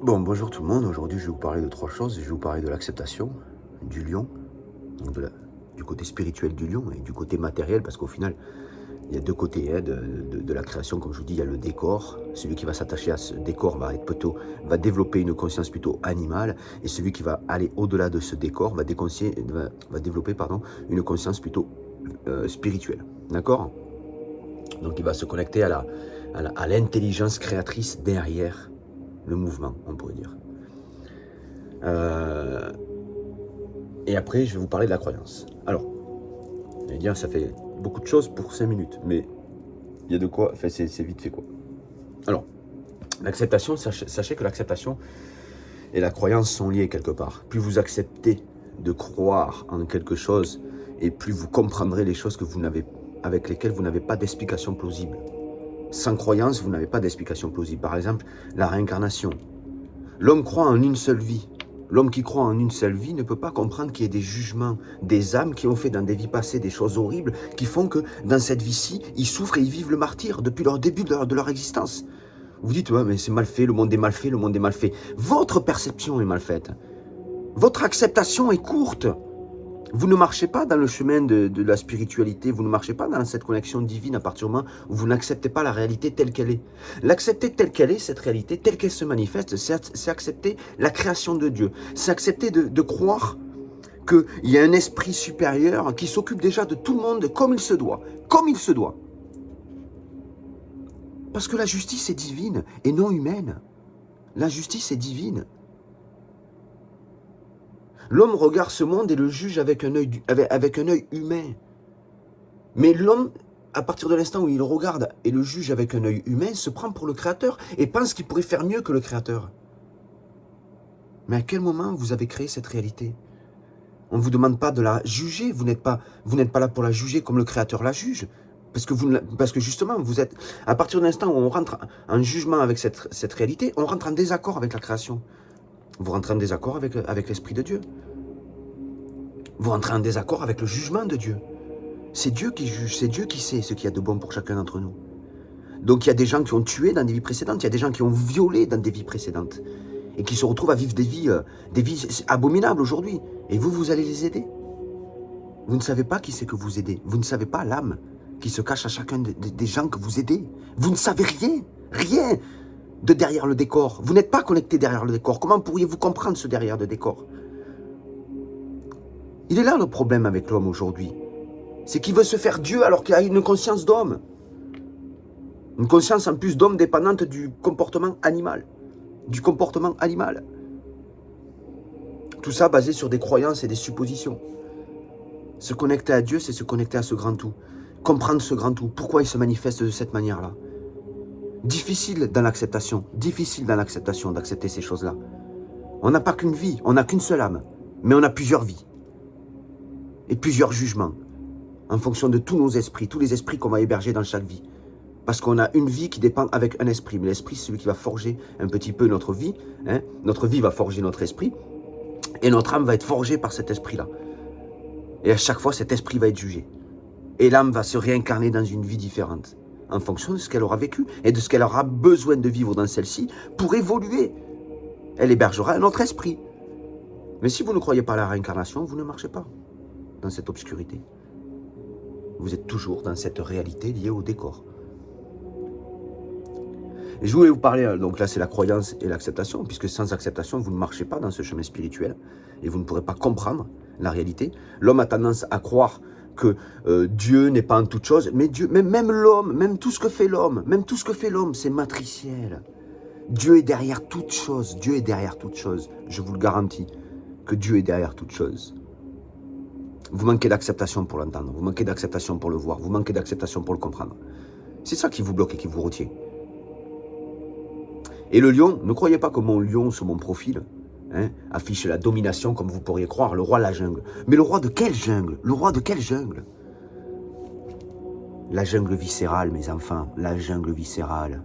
Bon, bonjour tout le monde. Aujourd'hui, je vais vous parler de trois choses. Je vais vous parler de l'acceptation du lion, donc du côté spirituel du lion et du côté matériel, parce qu'au final, il y a deux côtés de la création. Comme je vous dis, il y a le décor. Celui qui va s'attacher à ce décor va développer une conscience plutôt animale, et celui qui va aller au-delà de ce décor va développer une conscience plutôt spirituelle. D'accord? Donc, il va se connecter à l'intelligence créatrice derrière le mouvement, on pourrait dire. Et après, je vais vous parler de la croyance. Alors, vous allez dire, ça fait beaucoup de choses pour 5 minutes, mais il y a de quoi, enfin, c'est vite fait quoi. Alors, l'acceptation, sachez que l'acceptation et la croyance sont liées quelque part. Plus vous acceptez de croire en quelque chose, et plus vous comprendrez les choses avec lesquelles vous n'avez pas d'explication plausible. Sans croyance, vous n'avez pas d'explication plausible. Par exemple, la réincarnation. L'homme croit en une seule vie. L'homme qui croit en une seule vie ne peut pas comprendre qu'il y ait des jugements, des âmes qui ont fait dans des vies passées des choses horribles, qui font que dans cette vie-ci, ils souffrent et ils vivent le martyre depuis leur début de leur existence. Vous dites, ouais, mais c'est mal fait, le monde est mal fait, le monde est mal fait. Votre perception est mal faite. Votre acceptation est courte. Vous ne marchez pas dans le chemin de la spiritualité, vous ne marchez pas dans cette connexion divine à partir du moment où vous n'acceptez pas la réalité telle qu'elle est. L'accepter telle qu'elle est, cette réalité, telle qu'elle se manifeste, c'est accepter la création de Dieu. C'est accepter de croire qu'il y a un esprit supérieur qui s'occupe déjà de tout le monde comme il se doit. Comme il se doit. Parce que la justice est divine et non humaine. La justice est divine. L'homme regarde ce monde et le juge avec un œil humain. Mais l'homme, à partir de l'instant où il regarde et le juge avec un œil humain, se prend pour le créateur et pense qu'il pourrait faire mieux que le créateur. Mais à quel moment vous avez créé cette réalité? On ne vous demande pas de la juger, vous n'êtes pas là pour la juger comme le créateur la juge. Parce que justement, vous êtes, à partir de l'instant où on rentre en jugement avec cette réalité, on rentre en désaccord avec la création. Vous rentrez en désaccord avec l'Esprit de Dieu. Vous rentrez en désaccord avec le jugement de Dieu. C'est Dieu qui juge, c'est Dieu qui sait ce qu'il y a de bon pour chacun d'entre nous. Donc il y a des gens qui ont tué dans des vies précédentes, il y a des gens qui ont violé dans des vies précédentes, et qui se retrouvent à vivre des vies abominables aujourd'hui. Et vous allez les aider. Vous ne savez pas qui c'est que vous aidez. Vous ne savez pas l'âme qui se cache à chacun des gens que vous aidez. Vous ne savez rien de derrière le décor. Vous n'êtes pas connecté derrière le décor. Comment pourriez-vous comprendre ce derrière le décor? Il est là le problème avec l'homme aujourd'hui. C'est qu'il veut se faire Dieu alors qu'il a une conscience d'homme. Une conscience en plus d'homme dépendante du comportement animal. Tout ça basé sur des croyances et des suppositions. Se connecter à Dieu, c'est se connecter à ce grand tout. Comprendre ce grand tout. Pourquoi il se manifeste de cette manière-là. Difficile dans l'acceptation d'accepter ces choses-là. On n'a pas qu'une vie, on n'a qu'une seule âme. Mais on a plusieurs vies. Et plusieurs jugements. En fonction de tous nos esprits, tous les esprits qu'on va héberger dans chaque vie. Parce qu'on a une vie qui dépend avec un esprit. Mais l'esprit, c'est celui qui va forger un petit peu notre vie. Hein. Notre vie va forger notre esprit. Et notre âme va être forgée par cet esprit-là. Et à chaque fois, cet esprit va être jugé. Et l'âme va se réincarner dans une vie différente. En fonction de ce qu'elle aura vécu. Et de ce qu'elle aura besoin de vivre dans celle-ci pour évoluer. Elle hébergera un autre esprit. Mais si vous ne croyez pas à la réincarnation, vous ne marchez pas dans cette obscurité. Vous êtes toujours dans cette réalité liée au décor. Et je voulais vous parler, donc là c'est la croyance et l'acceptation, puisque sans acceptation, vous ne marchez pas dans ce chemin spirituel, et vous ne pourrez pas comprendre la réalité. L'homme a tendance à croire que Dieu n'est pas en toute chose, mais Dieu, même l'homme, même tout ce que fait l'homme, c'est matriciel. Dieu est derrière toute chose, je vous le garantis, que Dieu est derrière toute chose. Vous manquez d'acceptation pour l'entendre, vous manquez d'acceptation pour le voir, vous manquez d'acceptation pour le comprendre. C'est ça qui vous bloque et qui vous retient. Et le lion, ne croyez pas que mon lion sur mon profil affiche la domination comme vous pourriez croire, le roi de la jungle. Mais le roi de quelle jungle? La jungle viscérale, mes enfants, la jungle viscérale.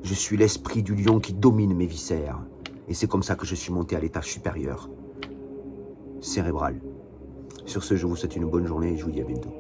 Je suis l'esprit du lion qui domine mes viscères. Et c'est comme ça que je suis monté à l'étage supérieur, cérébral. Sur ce, je vous souhaite une bonne journée et je vous dis à bientôt.